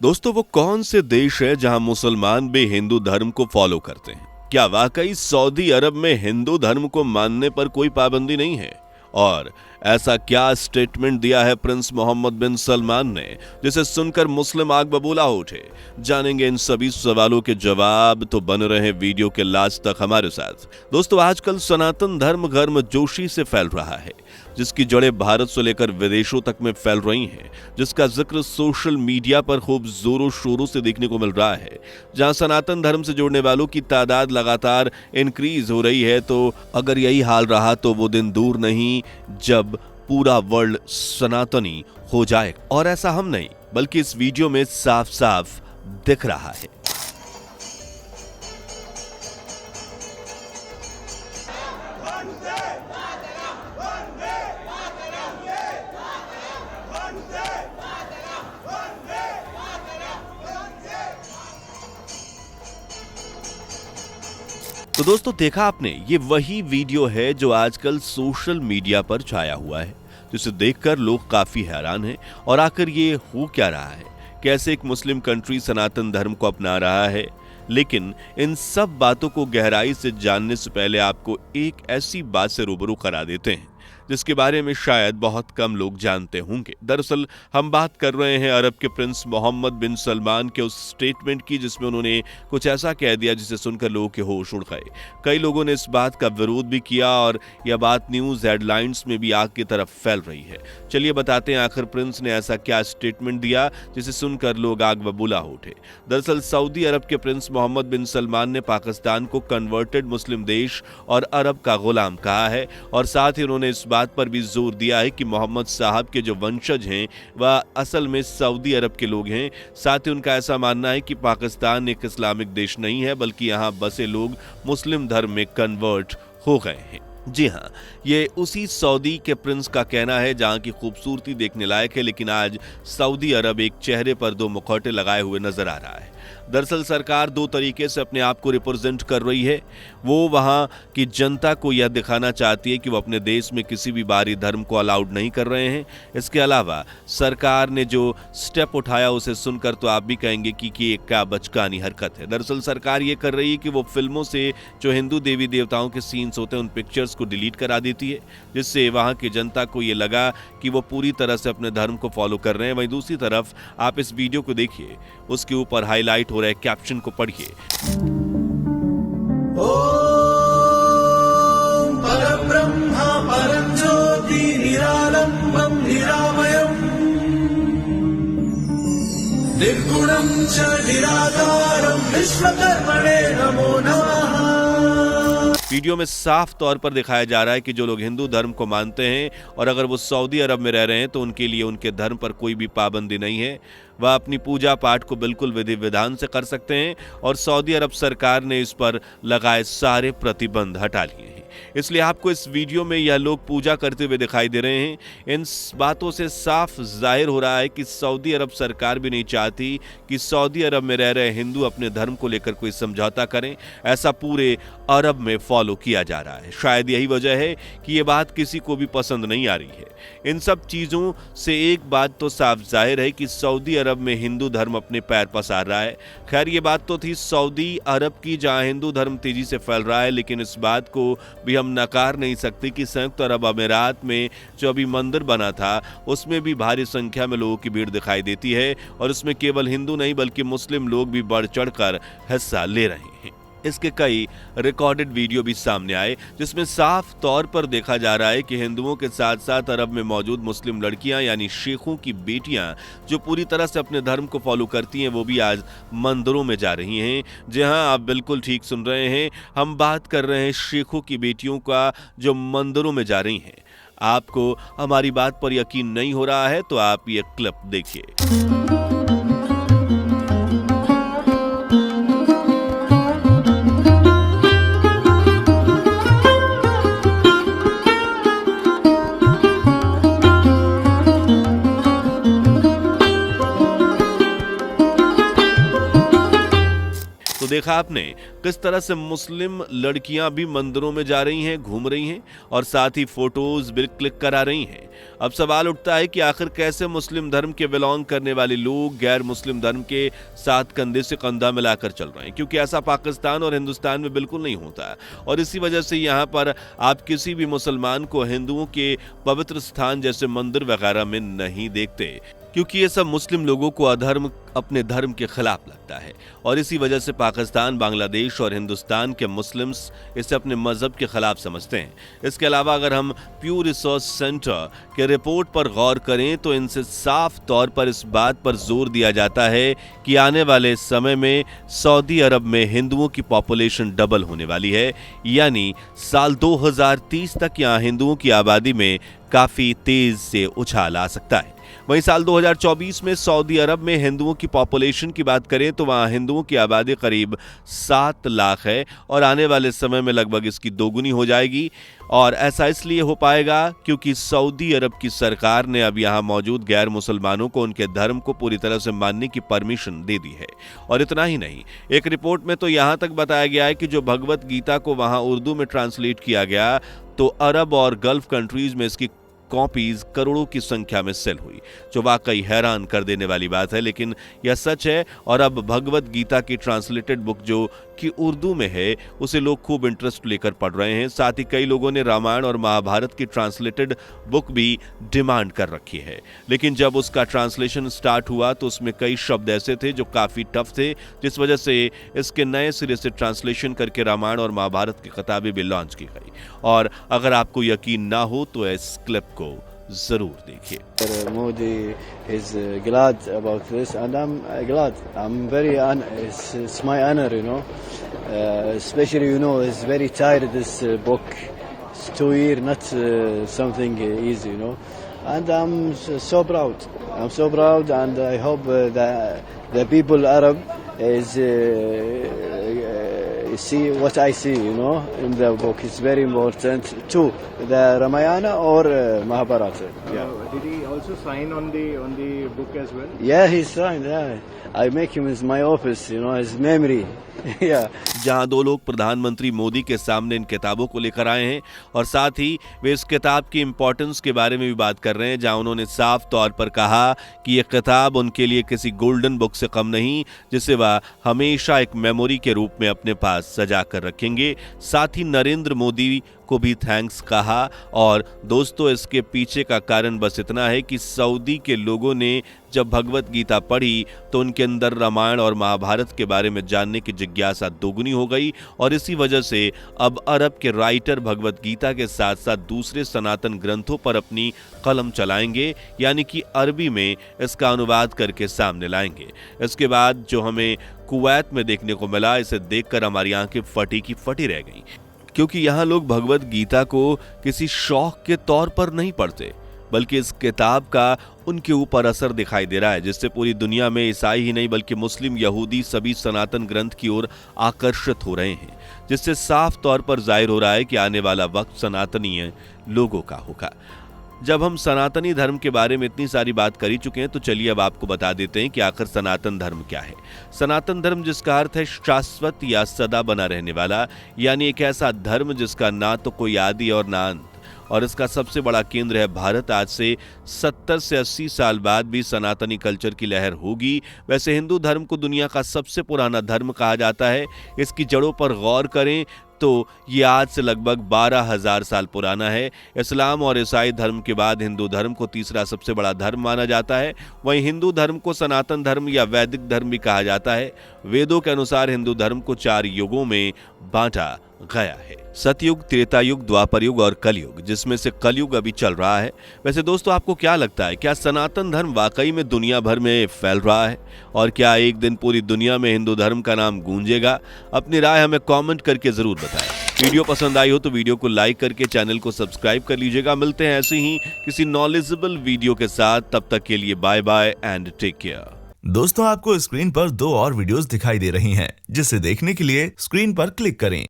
दोस्तों, वो कौन से देश है जहां मुसलमान भी हिंदू धर्म को फॉलो करते हैं? क्या वाकई सऊदी अरब में हिंदू धर्म को मानने पर कोई पाबंदी नहीं है? और ऐसा क्या स्टेटमेंट दिया है प्रिंस मोहम्मद बिन सलमान ने जिसे सुनकर मुस्लिम आग बबूला हो उठे? जानेंगे इन सभी सवालों के जवाब, तो बन रहे वीडियो के लास्ट तक हमारे साथ। दोस्तों, आजकल सनातन धर्म गर्मजोशी से फैल रहा है, जिसकी जड़ें भारत से लेकर विदेशों तक में फैल रही हैं, जिसका जिक्र सोशल मीडिया पर खूब जोरों शोरों से देखने को मिल रहा है। जहां सनातन धर्म से जुड़ने वालों की तादाद लगातार इंक्रीज हो रही है, तो अगर यही हाल रहा तो वो दिन दूर नहीं जब पूरा वर्ल्ड सनातनी हो जाए। और ऐसा हम नहीं, बल्कि इस वीडियो में साफ साफ दिख रहा है। तो दोस्तों, देखा आपने, ये वही वीडियो है जो आजकल सोशल मीडिया पर छाया हुआ है, जिसे देखकर लोग काफी हैरान हैं। और आखिर ये हो क्या रहा है? कैसे एक मुस्लिम कंट्री सनातन धर्म को अपना रहा है? लेकिन इन सब बातों को गहराई से जानने से पहले आपको एक ऐसी बात से रूबरू करा देते हैं जिसके बारे में शायद बहुत कम लोग जानते होंगे। दरअसल हम बात कर रहे हैं अरब के प्रिंस मोहम्मद बिन सलमान के उस स्टेटमेंट की, जिसमें उन्होंने कुछ ऐसा कह दिया जिसे सुनकर लोगों के होश उड़ गए। कई लोगों ने इस बात का विरोध भी किया और यह बात न्यूज हेडलाइंस में भी आग की तरफ फैल रही है। चलिए बताते हैं आखिर प्रिंस ने ऐसा क्या स्टेटमेंट दिया जिसे सुनकर लोग आग बबूला हो उठे। दरअसल सऊदी अरब के प्रिंस मोहम्मद बिन सलमान ने पाकिस्तान को कन्वर्टेड मुस्लिम देश और अरब का गुलाम कहा है, और साथ ही उन्होंने इस बात पर भी जोर दिया है कि मोहम्मद साहब के जो वंशज हैं वह असल में सऊदी अरब के लोग हैं। साथ ही उनका ऐसा मानना है कि पाकिस्तान एक इस्लामिक देश नहीं है, बल्कि यहां बसे लोग मुस्लिम धर्म में कन्वर्ट हो गए हैं। जी हां, ये उसी सऊदी के प्रिंस का कहना है जहां की खूबसूरती देखने लायक है, लेकिन आज सऊदी अरब एक चेहरे पर दो मुखौटे लगाए हुए नजर आ रहा है। दरअसल सरकार दो तरीके से अपने आप को रिप्रेजेंट कर रही है। वो वहां की जनता को यह दिखाना चाहती है कि वो अपने देश में किसी भी बाहरी धर्म को अलाउड नहीं कर रहे हैं। इसके अलावा सरकार ने जो स्टेप उठाया उसे सुनकर तो आप भी कहेंगे कि ये क्या बचकानी हरकत है। दरअसल सरकार ये कर रही है कि वो फिल्मों से जो हिंदू देवी देवताओं के सीन्स होते हैं उन पिक्चर्स को डिलीट करा देती है, जिससे वहां की जनता को ये लगा कि वो पूरी तरह से अपने धर्म को फॉलो कर रहे हैं। वहीं दूसरी तरफ आप इस वीडियो को देखिए, उसके ऊपर हाईलाइट हो रहे कैप्शन को पढ़िए। ओम परब्रह्म परम ज्योति निरालंबम निरामयम निर्गुणं च निराकारं विश्वकर्मणे नमो नमः। वीडियो में साफ तौर पर दिखाया जा रहा है कि जो लोग हिंदू धर्म को मानते हैं और अगर वो सऊदी अरब में रह रहे हैं तो उनके लिए उनके धर्म पर कोई भी पाबंदी नहीं है। वह अपनी पूजा पाठ को बिल्कुल विधि विधान से कर सकते हैं, और सऊदी अरब सरकार ने इस पर लगाए सारे प्रतिबंध हटा लिए हैं। इसलिए आपको इस वीडियो में यह लोग पूजा करते हुए दिखाई दे रहे हैं। इन बातों से साफ जाहिर हो रहा है कि सऊदी अरब सरकार भी नहीं चाहती कि सऊदी अरब में रह रहे हिंदू अपने धर्म को लेकर कोई समझौता करें। ऐसा पूरे अरब में फॉलो किया जा रहा है। शायद यही वजह है कि यह बात किसी को भी पसंद नहीं आ रही है। इन सब चीजों से एक बात तो साफ जाहिर है कि सऊदी अरब में हिंदू धर्म अपने पैर पसार रहा है। खैर, ये बात तो थी सऊदी अरब की, जहां हिंदू धर्म तेजी से फैल रहा है, लेकिन इस बात को भी हम नकार नहीं सकते कि संयुक्त अरब अमीरात में जो अभी मंदिर बना था उसमें भी भारी संख्या में लोगों की भीड़ दिखाई देती है, और इसमें केवल हिंदू नहीं बल्कि मुस्लिम लोग भी बढ़ चढ़कर हिस्सा ले रहे हैं। इसके कई रिकॉर्डेड वीडियो भी सामने आए जिसमें साफ तौर पर देखा जा रहा है कि हिंदुओं के साथ साथ अरब में मौजूद मुस्लिम लड़कियां यानी शेखों की बेटियां जो पूरी तरह से अपने धर्म को फॉलो करती हैं वो भी आज मंदिरों में जा रही हैं। जी हां, आप बिल्कुल ठीक सुन रहे हैं, हम बात कर रहे हैं शेखों की बेटियों का जो मंदिरों में जा रही हैं। आपको हमारी बात पर यकीन नहीं हो रहा है तो आप ये क्लिप देखिए। देखा आपने किस तरह से मुस्लिम लड़कियां भी मंदिरों में जा रही हैं, घूम रही हैं और साथ ही फोटोज भी क्लिक करा रही हैं। अब सवाल उठता है कि आखिर कैसे मुस्लिम धर्म के बिलोंग करने वाले लोग गैर मुस्लिम धर्म के साथ कंधे से कंधा मिलाकर चल रहे हैं, क्योंकि ऐसा पाकिस्तान और हिंदुस्तान में बिल्कुल नहीं होता। और इसी वजह से यहाँ पर आप किसी भी मुसलमान को हिंदुओं के पवित्र स्थान जैसे मंदिर वगैरह में नहीं देखते, क्योंकि ये सब मुस्लिम लोगों को अधर्म अपने धर्म के खिलाफ लगता है। और इसी वजह से पाकिस्तान, बांग्लादेश और हिंदुस्तान के मुस्लिम्स इसे अपने मजहब के खिलाफ समझते हैं। इसके अलावा अगर हम प्यू रिसोर्स सेंटर के रिपोर्ट पर गौर करें तो इनसे साफ तौर पर इस बात पर जोर दिया जाता है कि आने वाले समय में सऊदी अरब में हिंदुओं की पॉपुलेशन डबल होने वाली है, यानी साल 2030 तक यहाँ हिंदुओं की आबादी में काफी तेज से उछाल आ सकता है। वहीं साल 2024 में सऊदी अरब में हिंदुओं की पॉपुलेशन की बात करें तो वहां हिंदुओं की आबादी करीब 7 लाख है और आने वाले समय में लगभग इसकी दोगुनी हो जाएगी। और ऐसा इसलिए हो पाएगा क्योंकि सऊदी अरब की सरकार ने अब यहां मौजूद गैर मुसलमानों को उनके धर्म को पूरी तरह से मानने की परमिशन दे दी है। और इतना ही नहीं, एक रिपोर्ट में तो यहां तक बताया गया है कि जो भगवत गीता को वहां उर्दू में ट्रांसलेट किया गया तो अरब और गल्फ कंट्रीज में इसकी कॉपीज करोड़ों की संख्या में सेल हुई, जो वाकई हैरान कर देने वाली बात है, लेकिन यह सच है। और अब भगवत गीता की ट्रांसलेटेड बुक जो कि उर्दू में है उसे लोग खूब इंटरेस्ट लेकर पढ़ रहे हैं। साथ ही कई लोगों ने रामायण और महाभारत की ट्रांसलेटेड बुक भी डिमांड कर रखी है, लेकिन जब उसका ट्रांसलेशन स्टार्ट हुआ तो उसमें कई शब्द ऐसे थे जो काफी टफ थे, जिस वजह से इसके नए सिरे से ट्रांसलेशन करके रामायण और महाभारत की किताबें भी लॉन्च की गई। और अगर आपको यकीन ना हो तो इस क्लिप को जरूर देखिए। Modi is glad about this, and I'm glad. I'm very it's my honor, you know. Especially, you know, it's very tired. This book, it's 2 years, not something easy, you know. And I'm so proud. I'm so proud, and I hope that the people Arab is see what I see, you know, in the book. It's very important too. The Ramayana or Mahabharata. Yeah. Did he also sign on the book as well? Yeah, he signed. Yeah, I make him as my office, you know, his memory. Yeah. जहां दो लोग प्रधानमंत्री मोदी के सामने इन किताबों को लेकर आए हैं और साथ ही वे इस किताब की इंपॉर्टेंस के बारे में भी बात कर रहे हैं, जहां उन्होंने साफ तौर पर कहा कि यह किताब उनके लिए किसी गोल्डन बुक से कम नहीं, जिसे वह हमेशा एक मेमोरी के रूप में अपने पास सजा कर रखेंगे। साथ ही नरेंद्र मोदी को भी थैंक्स कहा। और दोस्तों, इसके पीछे का कारण बस इतना है कि सऊदी के लोगों ने जब भगवत गीता पढ़ी तो उनके अंदर रामायण और महाभारत के बारे में जानने की जिज्ञासा दोगुनी हो गई। और इसी वजह से अब अरब के राइटर भगवत गीता के साथ साथ दूसरे सनातन ग्रंथों पर अपनी कलम चलाएंगे, यानी कि अरबी में इसका अनुवाद करके सामने लाएंगे। इसके बाद जो हमें कुवैत में देखने को मिला, इसे देखकर हमारी आंखें फटी की फटी रह गई, क्योंकि यहाँ लोग भगवत गीता को किसी शौक के तौर पर नहीं पढ़ते, बल्कि इस किताब का उनके ऊपर असर दिखाई दे रहा है, जिससे पूरी दुनिया में ईसाई ही नहीं बल्कि मुस्लिम, यहूदी सभी सनातन ग्रंथ की ओर आकर्षित हो रहे हैं, जिससे साफ तौर पर जाहिर हो रहा है कि आने वाला वक्त सनातनी लोगों का होगा। जब हम सनातनी धर्म के बारे में इतनी सारी बात कर ही चुके हैं तो चलिए अब आपको बता देते हैं कि आखिर सनातन धर्म क्या है। सनातन धर्म, जिसका अर्थ है शाश्वत या सदा बना रहने वाला, यानी एक ऐसा धर्म जिसका ना तो कोई आदि और ना अंत, और इसका सबसे बड़ा केंद्र है भारत। आज से 70 से 80 साल बाद भी सनातनी कल्चर की लहर होगी। वैसे हिंदू धर्म को दुनिया का सबसे पुराना धर्म कहा जाता है। इसकी जड़ों पर गौर करें तो ये आज से लगभग 12,000 साल पुराना है। इस्लाम और ईसाई धर्म के बाद हिंदू धर्म को तीसरा सबसे बड़ा धर्म माना जाता है। वहीं हिंदू धर्म को सनातन धर्म या वैदिक धर्म भी कहा जाता है। वेदों के अनुसार हिंदू धर्म को 4 युगों में बांटा गया है: सतयुग, त्रेता युग, द्वापर युग और कलयुग, जिसमें से कलयुग अभी चल रहा है। वैसे दोस्तों, आपको क्या लगता है, क्या सनातन धर्म वाकई में दुनिया भर में फैल रहा है और क्या एक दिन पूरी दुनिया में हिंदू धर्म का नाम गूंजेगा? अपनी राय हमें कमेंट करके जरूर बताएं। वीडियो पसंद आई हो तो वीडियो को लाइक करके चैनल को सब्सक्राइब कर लीजिएगा। मिलते हैं ऐसे ही किसी नॉलेजेबल वीडियो के साथ, तब तक के लिए bye bye and take care. दोस्तों, आपको स्क्रीन पर 2 और वीडियोस दिखाई दे रही हैं, जिसे देखने के लिए स्क्रीन पर क्लिक करें।